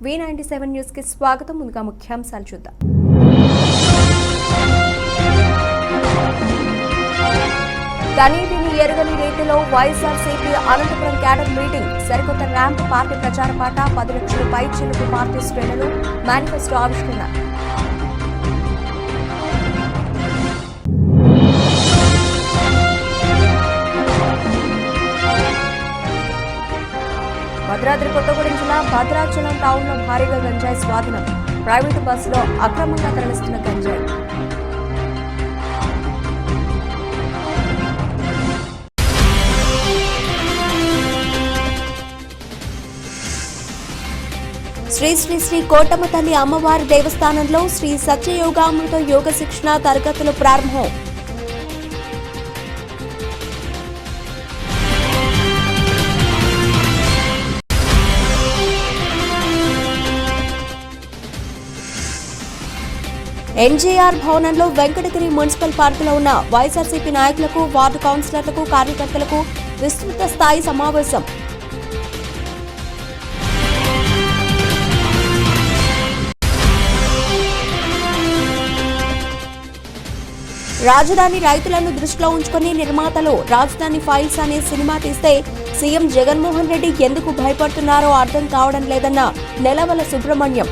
V97 news కి స్వాగతం. ముందుగా ముఖ్యాంశాలు చూద్దాం. కనీవిని ఎరుగని రీతిలో వైఎస్ఆర్సీపీ అనంతపురం క్యాడర్ మీటింగ్. సరికొత్త ర్యాంప్ పార్టీ ప్రచార పాట. 10 లక్షల పై చిలుకు పార్టీ శ్రేణులు మేనిఫెస్టో ఆవిష్కరణ. భద్రాద్రి కొత్తగూడెం జిల్లా భద్రాచలం టౌన్లో భారీగా గంజాయి స్వాధీనం. ప్రైవేటు బస్సులో అక్రమంగా తరలిస్తున్న గంజాయి. శ్రీ శ్రీ శ్రీ కోటమ్మ తల్లి అమ్మవారి దేవస్థానంలో శ్రీ సత్యయోగామృత యోగ శిక్షణ తరగతులు ప్రారంభం. ఎన్జీఆర్ భవనంలో వెంకటగిరి మున్సిపల్ పార్కులో ఉన్న వైఎస్ఆర్సీపీ నాయకులకు, వార్డు కౌన్సిలర్లకు, కార్యకర్తలకు విస్తృత స్థాయి సమావేశం. రాజధాని రైతులను దృష్టిలో ఉంచుకుని నిర్మాతలు రాజధాని ఫైల్స్ అనే సినిమా తీస్తే సీఎం జగన్మోహన్ రెడ్డి ఎందుకు భయపడుతున్నారో అర్థం కావడం లేదన్న నెలవల సుబ్రహ్మణ్యం.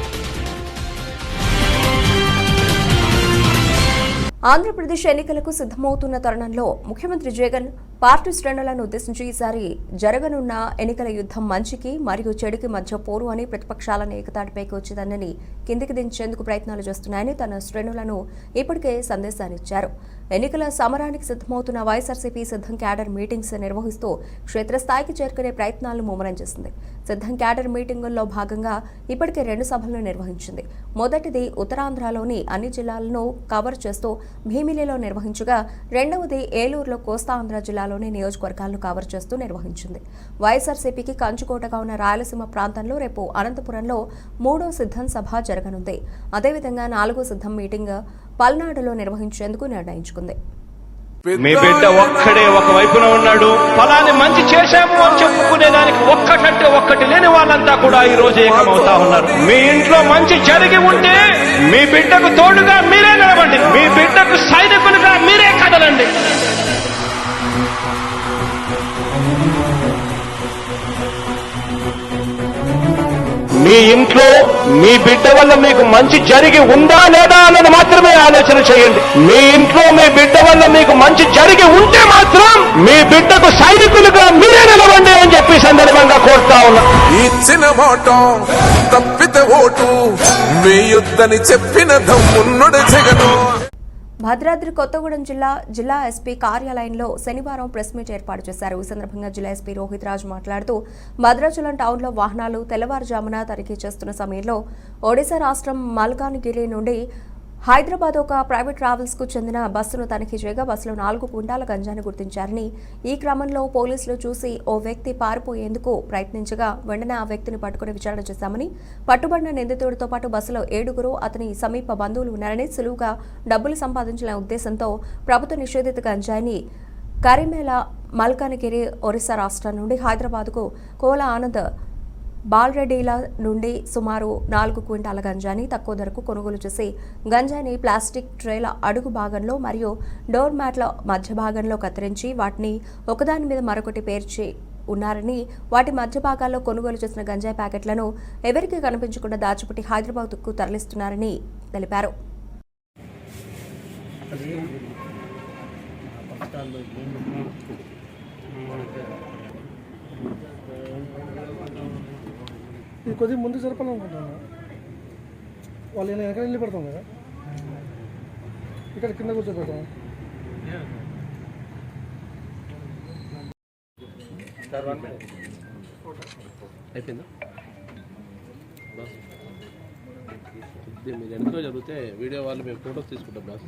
ఆంధ్రప్రదేశ్ ఎన్నికలకు సిద్ధమవుతున్న తరుణంలో ముఖ్యమంత్రి జగన్ పార్టీ శ్రేణులను ఉద్దేశించి ఈసారి జరగనున్న ఎన్నికల యుద్ధం మంచికి మరియు చెడుకి మధ్య పోరు అని ప్రతిపక్షాలను ఏకతాటిపైకి వచ్చేదాన్ని కిందికి దించేందుకు ప్రయత్నాలు చేస్తున్నాయని తన శ్రేణులను ఇప్పటికే సందేశాన్నిచ్చారు. ఎన్నికల సమరానికి సిద్ధమవుతున్న వైఎస్ఆర్సీపీ సిద్ధం క్యాడర్ మీటింగ్స్ నిర్వహిస్తూ క్షేత్రస్థాయికి చేరుకునే ప్రయత్నాలను ముమ్మరం చేసింది. సిద్ధం క్యాడర్ మీటింగుల్లో భాగంగా ఇప్పటికే 2 సభలను నిర్వహించింది. మొదటిది ఉత్తరాంధ్రలోని అన్ని జిల్లాలను కవర్ చేస్తూ భీమిలిలో నిర్వహించగా, రెండవది ఏలూరులో కోస్తాంధ్ర జిల్లాలోని నియోజకవర్గాలను కవర్ చేస్తూ నిర్వహించింది. వైఎస్ఆర్సీపీకి కంచుకోటగా ఉన్న రాయలసీమ ప్రాంతంలో రేపు అనంతపురంలో 3వ సిద్ధం సభ జరగనుంది. అదేవిధంగా 4వ సిద్ధం మీటింగ్ పల్నాడులో నిర్వహించేందుకు నిర్ణయించుకుంది. మీ బిడ్డ ఒక్కడే ఒక వైపున ఉన్నాడు. ఫలాన్ని మంచి చేశాము అని చెప్పుకునేదానికి ఒక్కటి లేని వాళ్ళంతా కూడా ఈ రోజు ఏకమవుతా ఉన్నారు. మీ ఇంట్లో మంచి జరిగి ఉంటే మీ బిడ్డకు తోడుగా మీరే నిలవండి. మీ బిడ్డకు సైనికులుగా మీరే కదలండి. మీ ఇంట్లో మీ బిడ్డ వల్ల మీకు మంచి జరిగి ఉందా లేదా అన్నది మాత్రమే ఆలోచన చేయండి. మీ ఇంట్లో మీ బిడ్డ వల్ల మీకు మంచి జరిగి ఉంటే మాత్రం మీ బిడ్డకు సైనికులుగా మీరే నిలవండి అని చెప్పి సందర్భంగా కోరుతా ఉన్నా. ఇచ్చిన మాట తప్పితే ఓటు వేయొద్దని చెప్పిన దమ్మున్నడు జగను. భద్రాద్రి కొత్తగూడెం జిల్లా ఎస్పీ కార్యాలయంలో శనివారం ప్రెస్ మీట్ ఏర్పాటు చేశారు. ఈ సందర్భంగా జిల్లా ఎస్పీ రోహిత్ రాజు మాట్లాడుతూ, భద్రాచలం టౌన్లో వాహనాలు తెల్లవారుజామున తనిఖీ చేస్తున్న సమయంలో ఒడిశా రాష్ట్రం మల్కాన్గిరి నుండి హైదరాబాద్ ఒక ప్రైవేట్ ట్రావెల్స్ కు చెందిన బస్సును తనిఖీ చేయగా బస్సులో 4 క్వింటాల గంజాన్ని గుర్తించారని, ఈ క్రమంలో పోలీసులు చూసి ఓ వ్యక్తి పారిపోయేందుకు ప్రయత్నించగా వెంటనే ఆ వ్యక్తిని పట్టుకుని విచారణ చేశామని, పట్టుబడిన నిందితుడితో పాటు బస్సులో 7గురు అతని సమీప బంధువులు ఉన్నారని, సులువుగా డబ్బులు సంపాదించాలనే ఉద్దేశంతో ప్రభుత్వ నిషేధిత గంజాయిని కరిమేల మల్కాన్గిరి ఒరిస్సా రాష్ట్రం నుండి హైదరాబాద్కు కోల ఆనంద్ బాల్రెడ్డిల నుండి సుమారు 4 క్వింటాల గంజాని తక్కువ ధరకు కొనుగోలు చేసి గంజాని ప్లాస్టిక్ ట్రేల అడుగు భాగంలో మరియు డోర్ మ్యాట్ల మధ్య భాగంలో కత్తిరించి వాటిని ఒకదాని మీద మరొకటి పేర్చి ఉన్నారని, వాటి మధ్య భాగాల్లో కొనుగోలు చేసిన గంజాయి ప్యాకెట్లను ఎవరికీ కనిపించకుండా దాచిపెట్టి హైదరాబాద్కు తరలిస్తున్నారని తెలిపారు. ఇది కొద్దిగా ముందు జరపాలనుకుంటున్నాను. వాళ్ళు నేను వెనక వెళ్ళి పెడతాం కదా, ఇక్కడ కింద కూర్చోబెడతాం. అయిపోయిందా? మీరు ఎంతో జరిగితే వీడియో వాళ్ళు మేము ఫోటోస్ తీసుకుంటాం బాస్.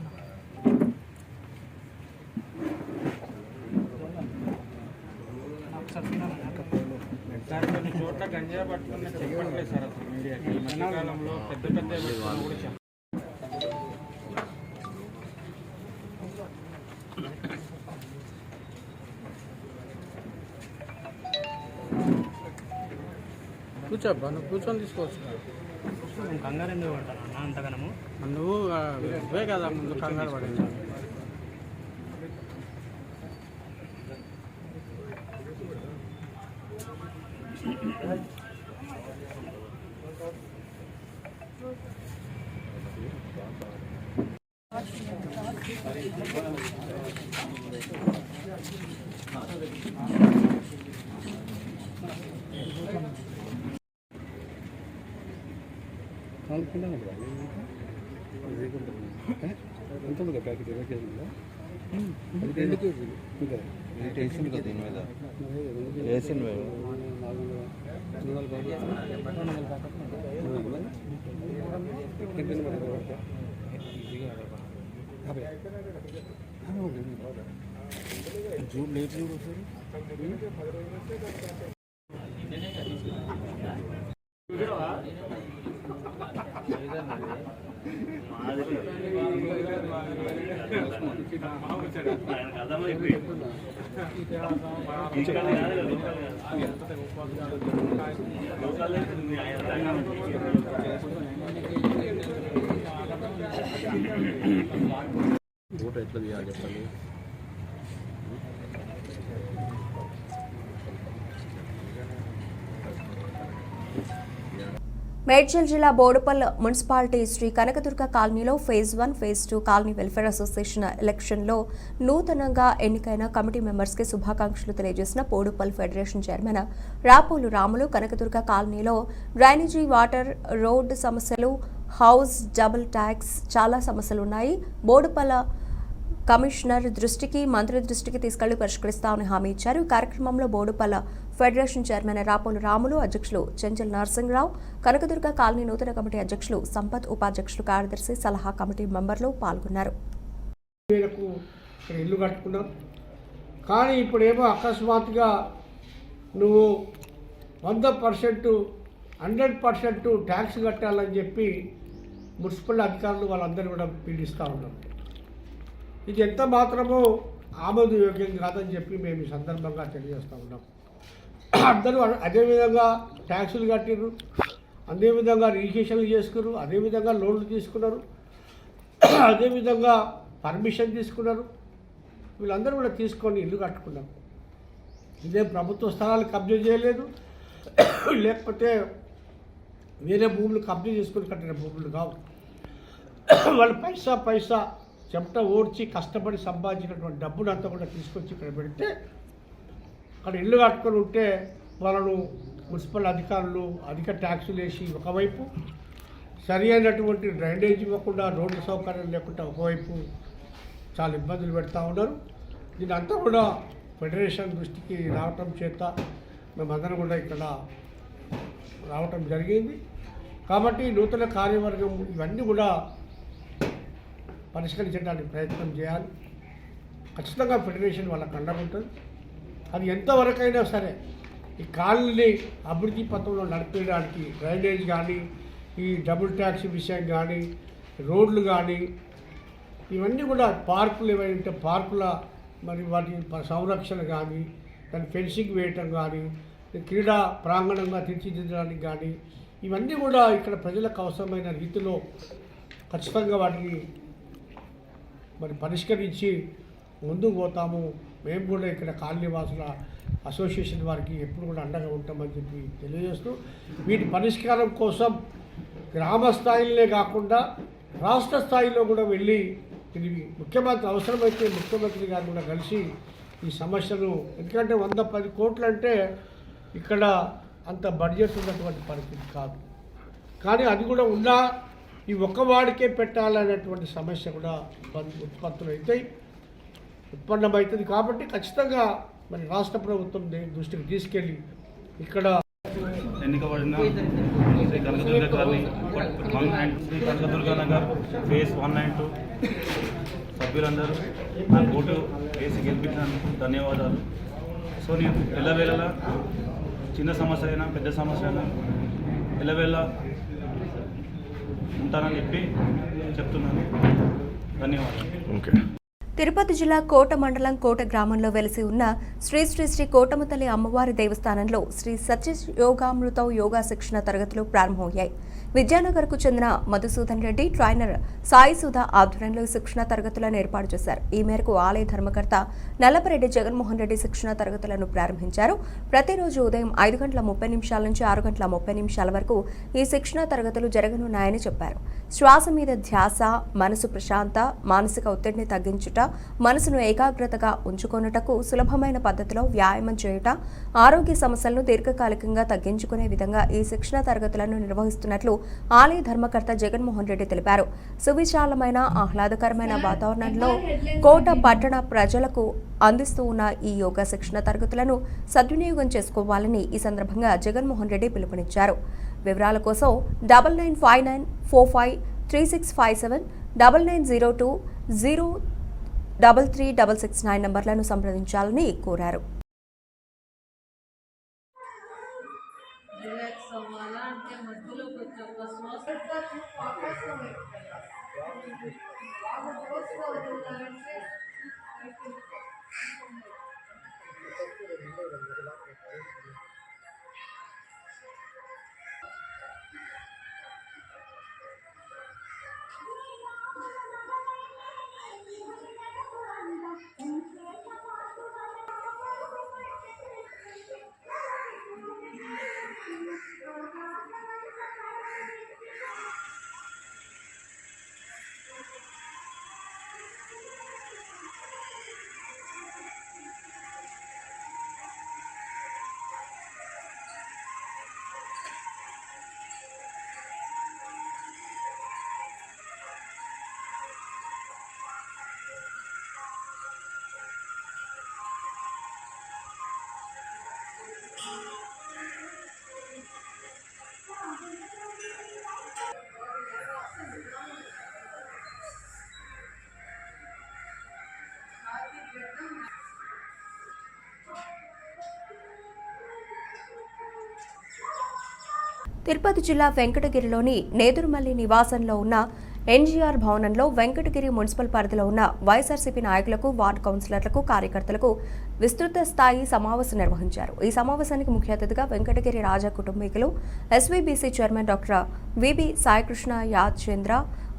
సార్ కొన్ని చోట్ల గంజా పట్టుకున్న చెప్పట్లేదు సార్. అసలు మీడియాకి ఈ మధ్యకాలంలో పెద్ద కూడా కూర్చో అబ్బా, నువ్వు కూర్చొని తీసుకోవచ్చు కదా. కంగారు ఎందుకు పడతాను అన్న అంతగానము? నువ్వు ఇవే కదా ముందు కంగారు పడింది. ఫోటో ఎట్లా తీయాలి చెప్పండి. మేడ్చల్ జిల్లా బోడుపల్ మున్సిపాలిటీ శ్రీ కనకదుర్గ కాలనీలో phase 1, phase 2 colony welfare association ఎలక్షన్లో నూతనంగా ఎన్నికైన కమిటీ మెంబర్స్కి శుభాకాంక్షలు తెలియజేసిన బోడుపల్ ఫెడరేషన్ చైర్మన్ రాపోలు రాములు కనకదుర్గ కాలనీలో డ్రైనేజీ, వాటర్, రోడ్డు సమస్యలు, హౌస్ డబుల్ ట్యాక్స్ చాలా సమస్యలు ఉన్నాయి. బోడుపల్ కమిషనర్ దృష్టికి, మంత్రి దృష్టికి తీసుకెళ్లి పరిష్కరిస్తామని హామీ ఇచ్చారు. ఈ కార్యక్రమంలో బోడుపల్ల ఫెడరేషన్ చైర్మన్ రాపోలు రాములు, అధ్యక్షులు చెంచల్ నరసింహరావు, కనకదుర్గ కాలనీ నూతన కమిటీ అధ్యక్షులు సంపత్, ఉపాధ్యక్షులు, కార్యదర్శి, సలహా కమిటీ మెంబర్లు పాల్గొన్నారు. ఇల్లు కట్టుకున్నాం, కానీ ఇప్పుడేమో అకస్మాత్తుగా నువ్వు 100%, 100% ట్యాక్స్ కట్టాలని చెప్పి మున్సిపల్ అధికారులు వాళ్ళందరూ కూడా పీడిస్తూ ఉన్నారు. ఇది ఎంత మాత్రమో ఆమోదయోగ్యం కాదని చెప్పి మేము ఈ సందర్భంగా తెలియజేస్తూ ఉన్నాం. అందరూ అదేవిధంగా ట్యాక్సులు కట్టిర్రు, అదేవిధంగా రిజిస్ట్రేషన్లు చేసుకున్నారు, అదేవిధంగా లోన్లు తీసుకున్నారు, అదేవిధంగా పర్మిషన్ తీసుకున్నారు. వీళ్ళందరూ కూడా తీసుకొని ఇల్లు కట్టుకున్నారు. ఇదే ప్రభుత్వ స్థలాలు కబ్జా చేయలేదు, లేకపోతే వేరే భూములు కబ్జా చేసుకొని కట్టిన భూములు కావు. వాళ్ళు పైసా చెమట ఓడ్చి కష్టపడి సంపాదించినటువంటి డబ్బును అంతా కూడా తీసుకొచ్చి ఇక్కడ పెడితే అక్కడ ఇల్లు కట్టుకొని ఉంటే వాళ్ళను మున్సిపల్ అధికారులు అధిక ట్యాక్సులు వేసి ఒకవైపు, సరి అయినటువంటి డ్రైనేజ్ ఇవ్వకుండా, రోడ్డు సౌకర్యం లేకుండా ఒకవైపు చాలా ఇబ్బందులు పెడతా ఉన్నారు. దీని అంతా కూడా ఫెడరేషన్ దృష్టికి రావటం చేత మేమందరం కూడా ఇక్కడ రావటం జరిగింది. కాబట్టి నూతన కార్యవర్గం ఇవన్నీ కూడా పరిష్కరించడానికి ప్రయత్నం చేయాలి. ఖచ్చితంగా ఫెడరేషన్ వాళ్ళకి అండగా ఉంటుంది. అది ఎంతవరకైనా సరే ఈ కాలనీని అభివృద్ధి పథంలో నడిపేయడానికి డ్రైనేజ్ కానీ, ఈ డబుల్ ట్యాక్స్ విషయం కానీ, రోడ్లు కానీ, ఇవన్నీ కూడా పార్కులు ఏవైతే పార్కుల మరి వాటి సంరక్షణ కానీ, దాని ఫెన్సింగ్ వేయటం కానీ, క్రీడా ప్రాంగణంగా తీర్చిదిద్దడానికి కానీ, ఇవన్నీ కూడా ఇక్కడ ప్రజలకు అవసరమైన రీతిలో ఖచ్చితంగా వాటిని మరి పరిష్కరించి ముందుకు పోతాము. మేము కూడా ఇక్కడ కాలనీవాసుల అసోసియేషన్ వారికి ఎప్పుడు కూడా అండగా ఉంటామని చెప్పి తెలియజేస్తూ, వీటి పరిష్కారం కోసం గ్రామ స్థాయిలోనే కాకుండా రాష్ట్ర స్థాయిలో కూడా వెళ్ళి ఇది ముఖ్యమంత్రి అవసరమైతే ముఖ్యమంత్రి గారు కూడా కలిసి ఈ సమస్యను, ఎందుకంటే 110 కోట్లు అంటే ఇక్కడ అంత బడ్జెట్ ఉన్నటువంటి పరిస్థితి కాదు. కానీ అది కూడా ఉన్నా ఈ ఒక్క వాడికే పెట్టాలనేటువంటి సమస్య కూడా ఉత్పత్తులు అవుతాయి, ఉత్పన్నమవుతుంది. కాబట్టి ఖచ్చితంగా మరి రాష్ట్ర ప్రభుత్వం దృష్టికి తీసుకెళ్ళి ఇక్కడ ఎన్నికబడిన Shri Kanakadurga colony 1 and Shri Kanakadurga Nagar phase 1 and 2 సభ్యులందరూ నా ఓటు వేసి గెలిపించినందుకు ధన్యవాదాలు. సో నేను ఎల్లవేళలా చిన్న సమస్య అయినా పెద్ద సమస్య అయినా ఎల్లవేళ ఉంటానని చెప్పి చెప్తున్నాను. ధన్యవాదాలు. తిరుపతి జిల్లా కోట మండలం కోట గ్రామంలో వెలిసి ఉన్న శ్రీ శ్రీ శ్రీ కోటమ్మ తల్లి అమ్మవారి దేవస్థానంలో శ్రీ సత్య యోగామృతం యోగా శిక్షణ తరగతులు ప్రారంభమయ్యాయి. విద్యానగర్కు చెందిన మధుసూదన్ రెడ్డి, ట్రైనర్ సాయి సుధా ఆధ్వర్యంలో శిక్షణ తరగతులను ఏర్పాటు చేశారు. ఈ మేరకు ఆలయ ధర్మకర్త నల్లపరెడ్డి జగన్మోహన్ రెడ్డి శిక్షణ తరగతులను ప్రారంభించారు. ప్రతిరోజు ఉదయం 5:30 నుంచి 6:30 వరకు ఈ శిక్షణ తరగతులు జరగనున్నాయని చెప్పారు. శ్వాస మీద ధ్యాస, మనసు ప్రశాంత, మానసిక ఒత్తిడిని తగ్గించుట, మనసును ఏకాగ్రతగా ఉంచుకొనుటకు సులభమైన పద్ధతిలో వ్యాయామం చేయుట, ఆరోగ్య సమస్యలను దీర్ఘకాలికంగా తగ్గించుకునే విధంగా ఈ శిక్షణ తరగతులను నిర్వహిస్తున్నట్లు ఆలయ ధర్మకర్త జగన్మోహన్ రెడ్డి తెలిపారు. సువిశాలమైన ఆహ్లాదకరమైన వాతావరణంలో కోట పట్టణ ప్రజలకు అందిస్తూ ఉన్న ఈ యోగా శిక్షణ తరగతులను సద్వినియోగం చేసుకోవాలని ఈ సందర్భంగా జగన్మోహన్ రెడ్డి పిలుపునిచ్చారు. వివరాల కోసం 9959453657, 9902033669 నంబర్లను సంప్రదించాలని కోరారు. తిరుపతి జిల్లా వెంకటగిరిలోని నేదురుమల్లి నివాసంలో ఉన్న ఎన్జీఆర్ భవనంలో వెంకటగిరి మున్సిపల్ పరిధిలో ఉన్న వైఎస్ఆర్సీపీ నాయకులకు, వార్డు కౌన్సిలర్లకు, కార్యకర్తలకు విస్తృత స్థాయి సమావేశం నిర్వహించారు. ఈ సమావేశానికి ముఖ్య అతిథిగా వెంకటగిరి రాజా కుటుంబీకులు, SVBC chairman doctor VB Saikrishna Yadachandra,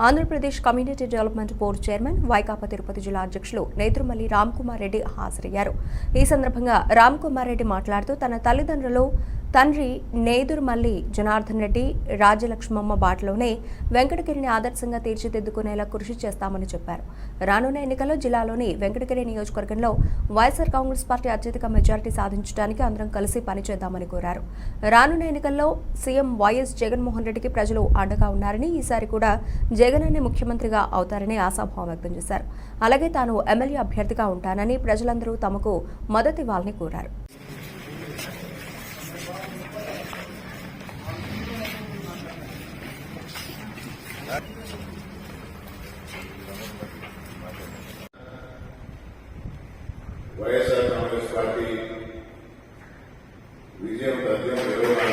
Andhra Pradesh community development board chairman, Vaikapa Tirupati జిల్లా అధ్యక్షులు నేదురుమల్లి రామ్కుమార్ రెడ్డి హాజరయ్యారు. ఈ సందర్భంగా రామ్కుమార్ రెడ్డి మాట్లాడుతూ తన తల్లిదండ్రులు తండ్రి నేదురుమల్లి జనార్దన్ రెడ్డి, రాజ్యలక్ష్మమ్మ బాటలోనే వెంకటగిరిని ఆదర్శంగా తీర్చిదిద్దుకునేలా కృషి చేస్తామని చెప్పారు. రానున్న ఎన్నికల్లో జిల్లాలోని వెంకటగిరి నియోజకవర్గంలో వైఎస్ఆర్ కాంగ్రెస్ పార్టీ అత్యధిక మెజారిటీ సాధించడానికి అందరం కలిసి పనిచేద్దామని కోరారు. రానున్న ఎన్నికల్లో సీఎం వైఎస్ జగన్మోహన్ రెడ్డికి ప్రజలు అండగా ఉన్నారని, ఈసారి కూడా జగన్ అనే ముఖ్యమంత్రిగా అవుతారని ఆశాభావం వ్యక్తం చేశారు. అలాగే తాను ఎమ్మెల్యే అభ్యర్థిగా ఉంటానని, ప్రజలందరూ తమకు మద్దతు ఇవ్వాలని కోరారు. వైఎస్ఆర్ కాంగ్రెస్ పార్టీ విజయం తథ్యం నిర్వహణ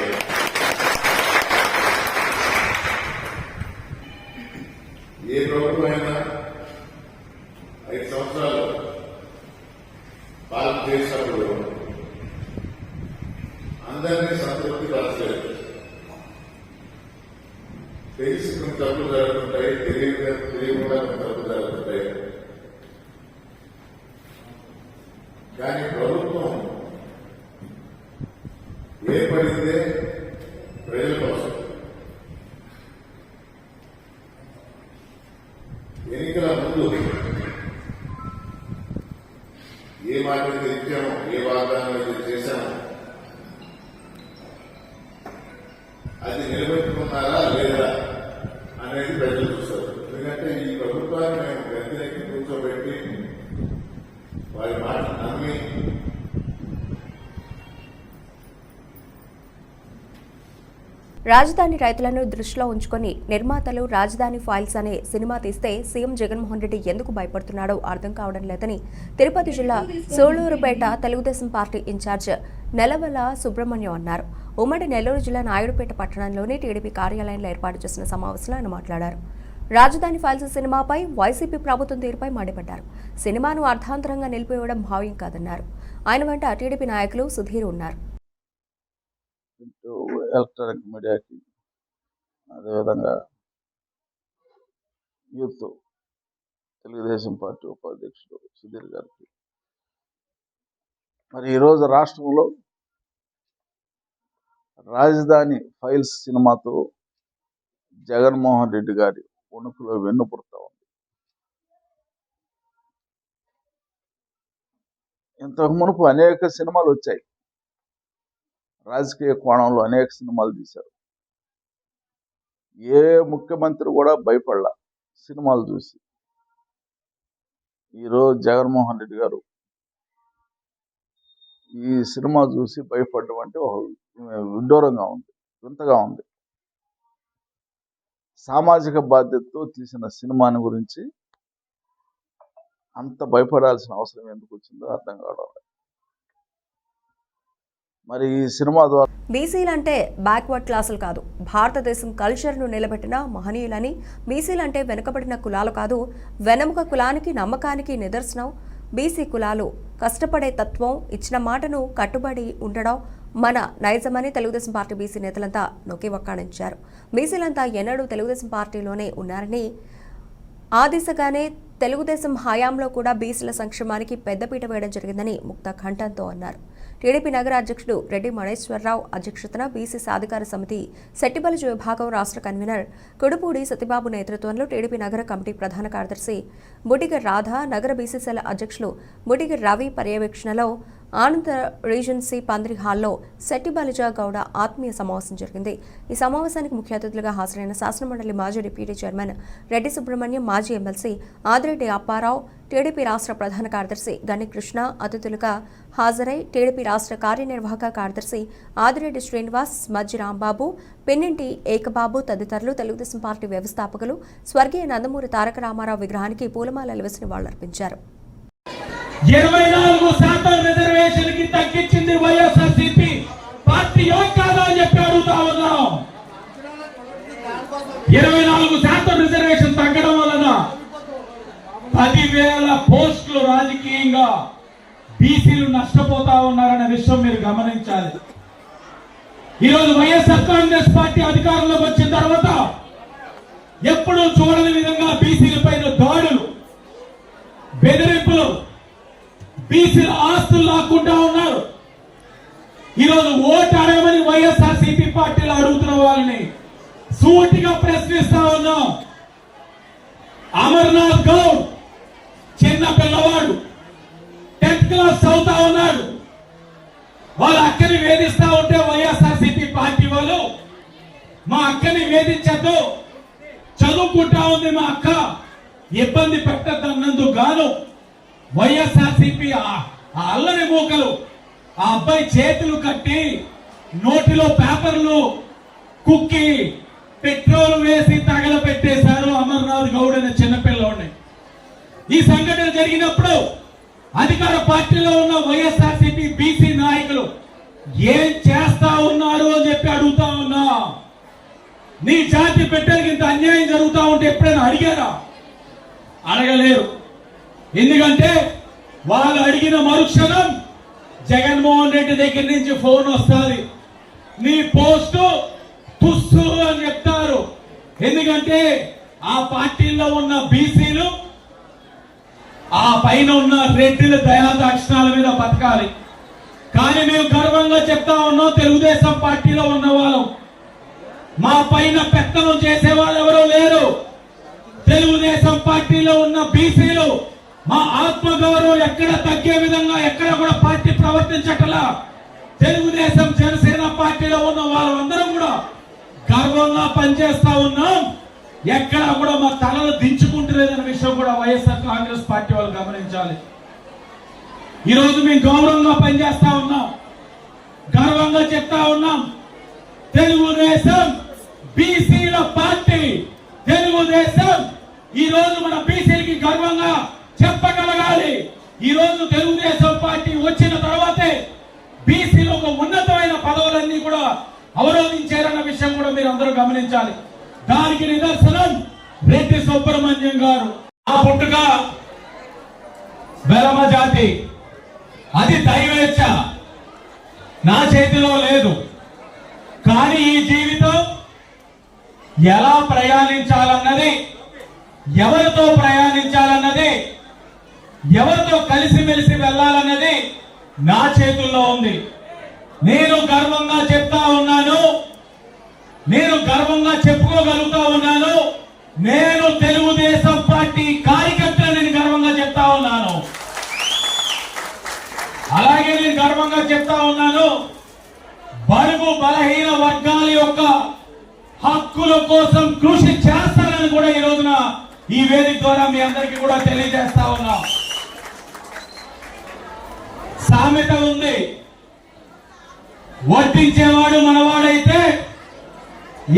ఏ ప్రభుత్వమైనా 5 సంవత్సరాలు పాలన చేసినప్పుడు అందరినీ సంతృప్తి పరచలేదు. తెలిసి కొన్ని తప్పులు జరుగుతుంటాయి, తెలియకుండా కొన్ని తప్పులు జరుగుతుంటాయి. కానీ ప్రభుత్వం ఏర్పడిందే ప్రజల కోసం. ఎన్నికల ముందు ఏ మాట అయితే ఇచ్చామో, ఏ వాగ్దానం అయితే చేశామో అది నిలబెట్టుకున్నారా లేదా అనేది ప్రజలు చూస్తారు. ఎందుకంటే ఈ ప్రభుత్వాన్ని మేము గద్దెనెక్కి కూర్చోబెట్టి వారి మాట నమ్మి రాజధాని రైతులను దృష్టిలో ఉంచుకొని నిర్మాతలు రాజధాని ఫైల్స్ అనే సినిమా తీస్తే సీఎం జగన్మోహన్ రెడ్డి ఎందుకు భయపడుతున్నాడో అర్థం కావడం లేదని తిరుపతి జిల్లా సూళ్లూరుపేట తెలుగుదేశం పార్టీ ఇన్ఛార్జ్ నెలవల సుబ్రహ్మణ్యం అన్నారు. ఉమ్మడి నెల్లూరు జిల్లా నాయుడుపేట పట్టణంలోని టీడీపీ కార్యాలయంలో ఏర్పాటు చేసిన సమావేశంలో ఆయన మాట్లాడారు. రాజధాని ఫైల్స్ సినిమాపై వైసీపీ ప్రభుత్వం తీరుపై మండిపడ్డారు. సినిమాను అర్థాంతరంగా నిలిపివేయడం భావ్యం కాదన్నారు. ఆయన వెంట టీడీపీ నాయకులు సుధీర్ ఉన్నారు. ఎలక్ట్రానిక్ మీడియాకి అదేవిధంగా యూత్ తెలుగుదేశం పార్టీ ఉపాధ్యక్షుడు సుధీర్ గారికి మరి ఈరోజు రాష్ట్రంలో రాజధాని ఫైల్స్ సినిమాతో జగన్మోహన్ రెడ్డి గారి వణుకులో వెన్నుపుడతా ఉంది. ఇంతకు మునుపు అనేక సినిమాలు వచ్చాయి, రాజకీయ కోణంలో అనేక సినిమాలు తీశారు. ఏ ముఖ్యమంత్రి కూడా భయపడలా సినిమాలు చూసి. ఈరోజు జగన్మోహన్ రెడ్డి గారు ఈ సినిమా చూసి భయపడడం అంటే విడ్డూరంగా ఉంది, వింతగా ఉంది. సామాజిక బాధ్యతతో తీసిన సినిమాని గురించి అంత భయపడాల్సిన అవసరం ఎందుకు వచ్చిందో అర్థం కావడం. మరి ఈ సినిమా ద్వారా బీసీలంటే బ్యాక్వర్డ్ క్లాసులు కాదు, భారతదేశం కల్చర్ను నిలబెట్టిన మహనీయులని, బీసీలంటే వెనుకబడిన కులాలు కాదు, వెనముక కులానికి నమ్మకానికి నిదర్శనం. బీసీ కులాలు కష్టపడే తత్వం, ఇచ్చిన మాటను కట్టుబడి ఉండడం మన నైజమని తెలుగుదేశం పార్టీ బీసీ నేతలంతా నొక్కి వక్కాణించారు. బీసీలంతా ఎన్నడూ తెలుగుదేశం పార్టీలోనే ఉన్నారని, ఆ దిశగానే తెలుగుదేశం హయాంలో కూడా బీసీల సంక్షేమానికి పెద్దపీట వేయడం జరిగిందని ముక్త కంఠంతో అన్నారు. టీడీపీ నగర అధ్యక్షుడు రెడ్డి మణేశ్వరరావు అధ్యక్షతన బీసీ సాధికార సమితి సెట్టిబలిజు విభాగం రాష్ట్ర కన్వీనర్ కుడుపూడి సతీబాబు నేతృత్వంలో టీడీపీ నగర కమిటీ ప్రధాన కార్యదర్శి బుడిగ రాధ, నగర బీసీసీల అధ్యక్షులు బుడిగ రవి పర్యవేక్షణలో ఆనంద రీజెన్సీ పందిరి హాల్లో సెట్టిబలిజ గౌడ ఆత్మీయ సమావేశం జరిగింది. ఈ సమావేశానికి ముఖ్య అతిథులుగా హాజరైన శాసనమండలి మాజీ డిప్యూటీ చైర్మన్ రెడ్డి సుబ్రహ్మణ్యం, మాజీ ఎమ్మెల్సీ ఆదిరెడ్డి అప్పారావు, టీడీపీ రాష్ట్ర ప్రధాన కార్యదర్శి గని కృష్ణ అతిథులుగా హాజరై టీడీపీ రాష్ట్ర కార్యనిర్వాహక కార్యదర్శి ఆదిరెడ్డి శ్రీనివాస్, మజ్జి రాంబాబు, పిన్నింటి ఏకబాబు తదితరులు తెలుగుదేశం పార్టీ వ్యవస్థాపకులు స్వర్గీయ నందమూరి తారక రామారావు విగ్రహానికి పూలమాలలు వేసి నివాళులర్పించారు. 24% రిజర్వేషన్ కి తగ్గించింది వైఎస్ఆర్సీపీ పార్టీ కాదా అని చెప్పి అడుగుతా ఉన్నాం. 24% రిజర్వేషన్ తగ్గడం వలన 10,000 పోస్టులు రాజకీయంగా బీసీలు నష్టపోతా ఉన్నారనే విషయం మీరు గమనించాలి. ఈరోజు వైఎస్ఆర్ కాంగ్రెస్ పార్టీ అధికారంలోకి వచ్చిన తర్వాత ఎప్పుడూ చూడని విధంగా బీసీల పైన దాడులు, బెదిరింపులు, బీసీల ఆస్తులు లాక్కుంటా ఉన్నారు. ఈరోజు ఓటు అడగమని వైఎస్ఆర్సీపీ పార్టీలో అడుగుతున్న వాళ్ళని సూటిగా ప్రశ్నిస్తా ఉన్నాం. అమర్నాథ్ గౌడ్ చిన్న పిల్లవాడు, 10th క్లాస్ చదువుతా ఉన్నాడు. వాళ్ళ అక్కని వేధిస్తా ఉంటే వైఎస్ఆర్సీపీ పార్టీ వాళ్ళు మా అక్కని వేధించద్దు, చదువుకుంటా ఉంది మా అక్క, ఇబ్బంది పెట్టద్దన్నందుకు గాను వైఎస్ఆర్సీపీ అల్లరి మూకలు ఆ అబ్బాయి చేతులు కట్టి నోటిలో పేపర్లు కుక్కి పెట్రోల్ వేసి తగలబెట్టేశారు అమర్నాథ్ గౌడ్ అనే చిన్నపిల్లోని. ఈ సంఘటన జరిగినప్పుడు అధికార పార్టీలో ఉన్న వైఎస్ఆర్సీపీ బీసీ నాయకులు ఏం చేస్తా ఉన్నారు అని చెప్పి అడుగుతా ఉన్నా. నీ జాతి బిడ్డలకి ఇంత అన్యాయం జరుగుతా ఉంటే ఎప్పుడైనా అడిగారా? అడగలేరు. ఎందుకంటే వాళ్ళు అడిగిన మరుక్షణం జగన్మోహన్ రెడ్డి దగ్గర నుంచి ఫోన్ వస్తుంది, నీ పోస్టు తుస్సు అని చెప్తారు. ఎందుకంటే ఆ పార్టీలో ఉన్న బీసీలు ఆ పైన ఉన్న రెడ్డిల దయాదాక్షిణాల మీద బతకాలి. కానీ మేము గర్వంగా చెప్తా ఉన్నాం, తెలుగుదేశం పార్టీలో ఉన్న వాళ్ళం, మా పైన పెత్తనం చేసే వాళ్ళు ఎవరో లేరు. తెలుగుదేశం పార్టీలో ఉన్న బీసీలు మా ఆత్మగౌరవం ఎక్కడ తగ్గే విధంగా ఎక్కడ కూడా పార్టీ ప్రవర్తించటలా. తెలుగుదేశం జనసేన పార్టీలో ఉన్న వాళ్ళందరం కూడా గర్వంగా పనిచేస్తా ఉన్నాం. ఎక్కడ కూడా మా తలలు దించుకుంటలేదనే విషయం కూడా వైఎస్ఆర్ కాంగ్రెస్ పార్టీ వాళ్ళు గమనించాలి. ఈరోజు మేము గౌరవంగా పనిచేస్తా ఉన్నాం, గర్వంగా చెప్తా ఉన్నాం. తెలుగుదేశం బీసీల పార్టీ. తెలుగుదేశం ఈ రోజు మన బీసీలకి గర్వంగా చెప్పగలగాలి. ఈ రోజు తెలుగుదేశం పార్టీ వచ్చిన తర్వాతే బీసీలో ఒక ఉన్నతమైన పదవులన్నీ కూడా అవరోధించారన్న విషయం కూడా మీరు అందరూ గమనించాలి. దానికి నిదర్శనం రెడ్డి సుబ్రహ్మణ్యం గారు. ఆ పుట్టుక వెలమ జాతి, అది దైవేచ్ఛ, నా చేతిలో లేదు. కానీ ఈ జీవితం ఎలా ప్రయాణించాలన్నది, ఎవరితో ప్రయాణించాలన్నది, ఎవరితో కలిసిమెలిసి వెళ్ళాలన్నది నా చేతుల్లో ఉంది. నేను గర్వంగా చెప్తా ఉన్నాను, నేను గర్వంగా చెప్పుకోగలుగుతా ఉన్నాను, నేను తెలుగుదేశం పార్టీ కార్యకర్తని గర్వంగా చెప్తా ఉన్నాను. అలాగే నేను గర్వంగా చెప్తా ఉన్నాను, బడుగు బలహీన వర్గాల యొక్క హక్కుల కోసం కృషి చేస్తానని కూడా ఈ రోజున ఈ వేదిక ద్వారా మీ అందరికీ కూడా తెలియజేస్తా ఉన్నా. సామెత ఉంది, వడ్డించేవాడు మనవాడైతే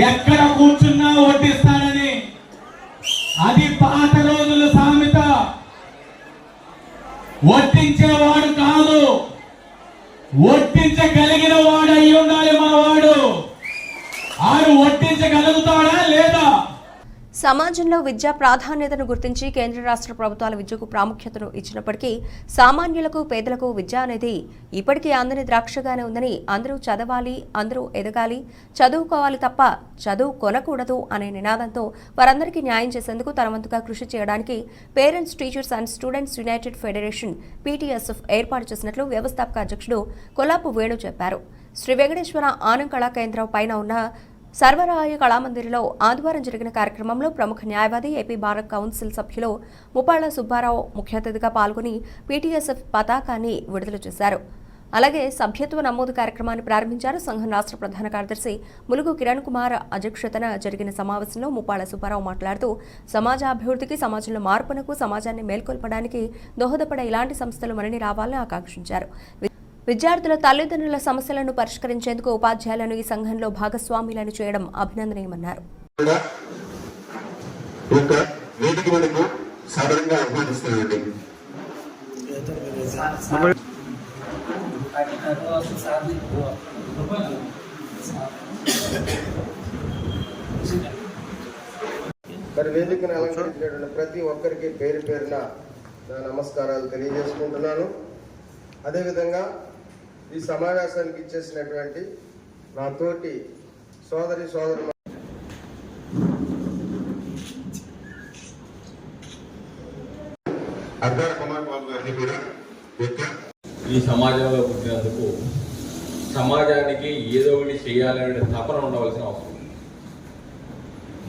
ఎక్కడ కూర్చున్నా వడ్డిస్తానని. అది పాత రోజుల సామెత. వడ్డించేవాడు కాదు, వడ్డించగలిగిన వాడు అయి ఉండాలి మనవాడు. ఆడు వడ్డించగలుగుతాడా లేదా? సమాజంలో విద్యా ప్రాధాన్యతను గుర్తించి కేంద్ర రాష్ట్ర ప్రభుత్వాల విద్యకు ప్రాముఖ్యతను ఇచ్చినప్పటికీ సామాన్యులకు, పేదలకు విద్య అనేది ఇప్పటికీ అందని ద్రాక్షగానే ఉందని, అందరూ చదవాలి, అందరూ ఎదగాలి, చదువుకోవాలి తప్ప చదువు కొనకూడదు అనే నినాదంతో వారందరికీ న్యాయం చేసేందుకు తన వంతుగా కృషి చేయడానికి parents, teachers and students United federation PTSF ఏర్పాటు చేసినట్లు వ్యవస్థాపక అధ్యక్షుడు కొల్లాపు వేణు చెప్పారు. శ్రీ వెంకటేశ్వర ఆనం కళా కేంద్రం పైన ఉన్న సర్వరాయ కళామందిర్లో ఆదివారం జరిగిన కార్యక్రమంలో ప్రముఖ న్యాయవాది, ఏపీ బార్ కౌన్సిల్ సభ్యులు ముప్పాళ్ల సుబ్బారావు ముఖ్య అతిథిగా పాల్గొని PTSF పతాకాన్ని విడుదల చేశారు. అలాగే సభ్యత్వ నమోదు కార్యక్రమాన్ని ప్రారంభించారు. సంఘం రాష్ట్ర ప్రధాన కార్యదర్శి ములుగు కిరణ్ కుమార్ అధ్యక్షతన జరిగిన సమావేశంలో ముప్పాళ్ల సుబ్బారావు మాట్లాడుతూ సమాజ అభివృద్ధికి, సమాజంలో మార్పునకు, సమాజాన్ని మేల్కొల్పడానికి దోహదపడే ఇలాంటి సంస్థలు మరిన్ని రావాలని ఆకాంక్షించారు. విద్యార్థుల తల్లిదండ్రుల సమస్యలను పరిష్కరించేందుకు ఉపాధ్యాయులను ఈ సంఘంలో భాగస్వాములను చేయడం అభినందనీయమన్నారు. మరి వేదికను అలంకరించినటువంటి ప్రతి ఒక్కరికి పేరు పేరున నా నమస్కారాలు తెలియజేసుకుంటున్నాను. అదేవిధంగా ఈ సమావేశానికి ఇచ్చేసినటువంటి నా తోటి సోదరు అద్దార కుమార్ బాబు గారిని కూడా ఈ సమాజంలో పుట్టినందుకు సమాజానికి ఏదో ఒకటి చేయాలనే తపన ఉండవలసిన అవసరం.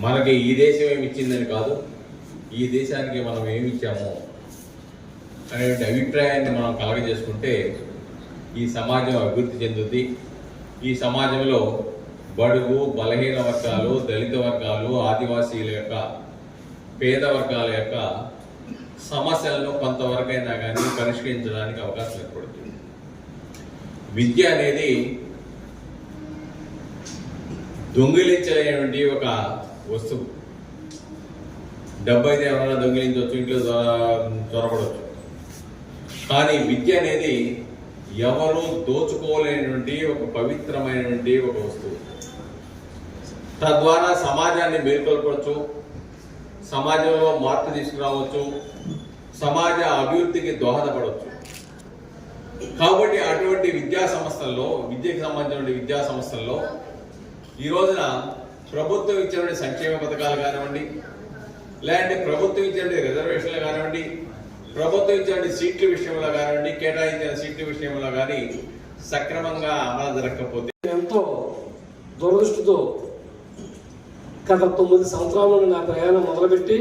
మనకి ఈ దేశం ఏమి ఇచ్చిందని కాదు, ఈ దేశానికి మనం ఏమి ఇచ్చామో అనేటువంటి అభిప్రాయాన్ని మనం కలగజేసుకుంటే ఈ సమాజం అభివృద్ధి చెందుద్ది. ఈ సమాజంలో బడుగు, బలహీన వర్గాలు, దళిత వర్గాలు, ఆదివాసీల యొక్క, పేద వర్గాల యొక్క సమస్యలను కొంతవరకైనా కానీ పరిష్కరించడానికి అవకాశం ఏర్పడుతుంది. విద్య అనేది దొంగిలించలేనటువంటి ఒక వస్తువు. డబ్బు అయితే ఎవరైనా దొంగిలించవచ్చు, ఇంట్లో చొరబడవచ్చు. కానీ విద్య అనేది ఎవరు దోచుకోలేనటువంటి ఒక పవిత్రమైనటువంటి ఒక వస్తువు. తద్వారా సమాజాన్ని మేల్కొల్పవచ్చు, సమాజంలో మార్పు తీసుకురావచ్చు, సమాజ అభివృద్ధికి దోహదపడవచ్చు. కాబట్టి అటువంటి విద్యా సంస్థల్లో, విద్యకు సంబంధించిన విద్యా సంస్థల్లో ఈ రోజున ప్రభుత్వం ఇచ్చినటువంటి సంక్షేమ పథకాలు కానివ్వండి, లేదంటే ప్రభుత్వం ఇచ్చినటువంటి రిజర్వేషన్లు కానివ్వండి, ప్రభుత్వం ఇచ్చినటువంటి సీట్ల విషయంలో కానివ్వండి, కేటాయించిన సీట్ల విషయంలో కానీ సక్రమంగా అమలు జరగకపోతే ఎంతో దురదృష్టితో గత 9 సంవత్సరాల నా ప్రయాణం మొదలుపెట్టి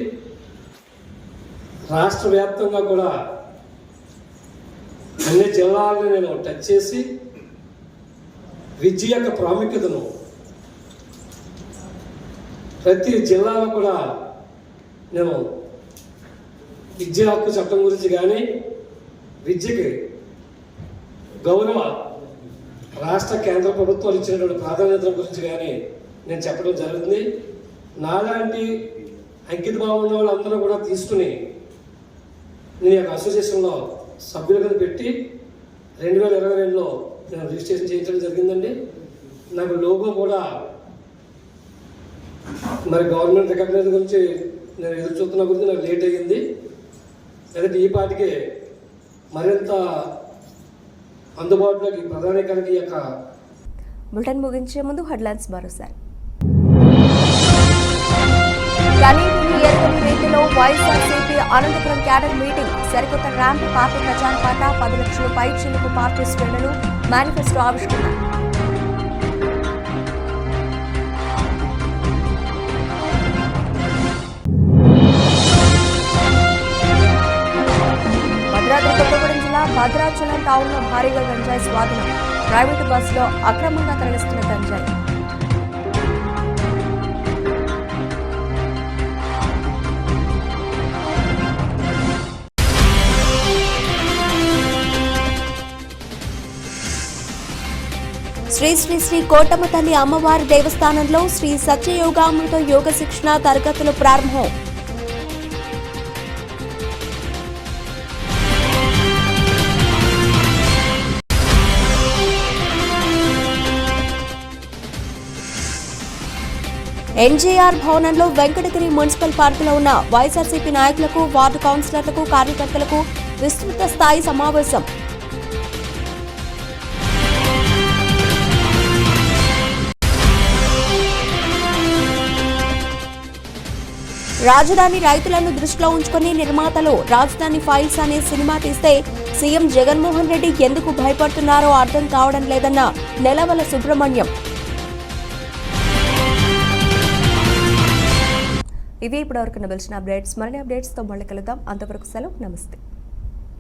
రాష్ట్ర వ్యాప్తంగా కూడా అన్ని జిల్లాలను నేను టచ్ చేసి విద్య యొక్క ప్రాముఖ్యతను ప్రతి జిల్లాలో కూడా నేను విద్యా హక్కు చట్టం గురించి కానీ, విద్యకి గౌరవ రాష్ట్ర కేంద్ర ప్రభుత్వాలు ఇచ్చినటువంటి ప్రాధాన్యతల గురించి కానీ నేను చెప్పడం జరుగుతుంది. నాలాంటి అంకిత భావం ఉన్న వాళ్ళందరూ కూడా తీసుకుని నేను యొక్క అసోసియేషన్లో సభ్యులుగా పెట్టి 2022లో నేను రిజిస్ట్రేషన్ చేయించడం జరిగిందండి. నాకు లోగో కూడా మరి గవర్నమెంట్ రికగ్నైజ్ గురించి నేను ఎదురు చూస్తున్న గురించి నాకు లేట్ అయ్యింది. లేదంటే ఈ పాటికే మరింత అందుబాటులోకి ప్రధానికానికి యొక్క బులెటిన్ ముగించే ముందు హెడ్లైన్స్ మరోసారి. కనీవిని ఎరుగని రీతిలో వైఎస్ఆర్సీపీ అనంతపురం క్యాడర్ మీటింగ్. సరికొత్త ర్యాంప్ పార్టీ ప్రచార పాట 10 లక్షల పైచిలకు పార్టీ శ్రేణులు మేనిఫెస్టో ఆవిష్కరణ. భద్రాద్రి కొత్తగూడెం జిల్లా భద్రాచలం టౌన్లో భారీగా గంజాయి స్వాధీనం. ప్రైవేటు బస్సులో అక్రమంగా తరలిస్తున్న గంజాయి. శ్రీ శ్రీ శ్రీ కోటమ్మ తల్లి అమ్మవారి దేవస్థానంలో శ్రీ సత్యయోగామృత యోగ శిక్షణ తరగతులు ప్రారంభం. ఎన్జేఆర్ భవనంలో వెంకటగిరి మున్సిపల్ పార్కులో ఉన్న వైఎస్ఆర్సీపీ నాయకులకు, వార్డు కౌన్సిలర్లకు, కార్యకర్తలకు విస్తృత స్థాయి సమావేశం. రాజధాని రైతులను దృష్టిలో ఉంచుకుని నిర్మాతలు రాజధాని ఫైల్స్ అనే సినిమా తీస్తే సీఎం జగన్మోహన్ రెడ్డి ఎందుకు భయపడుతున్నారో అర్థం కావడం లేదన్న నెలవల సుబ్రహ్మణ్యం. ఇవి ఇప్పటివరకు నిలిచిన అప్డేట్స్. మరిన్ని అప్డేట్స్తో మళ్ళీ కలుద్దాం. అంతవరకు సెలవు. నమస్తే.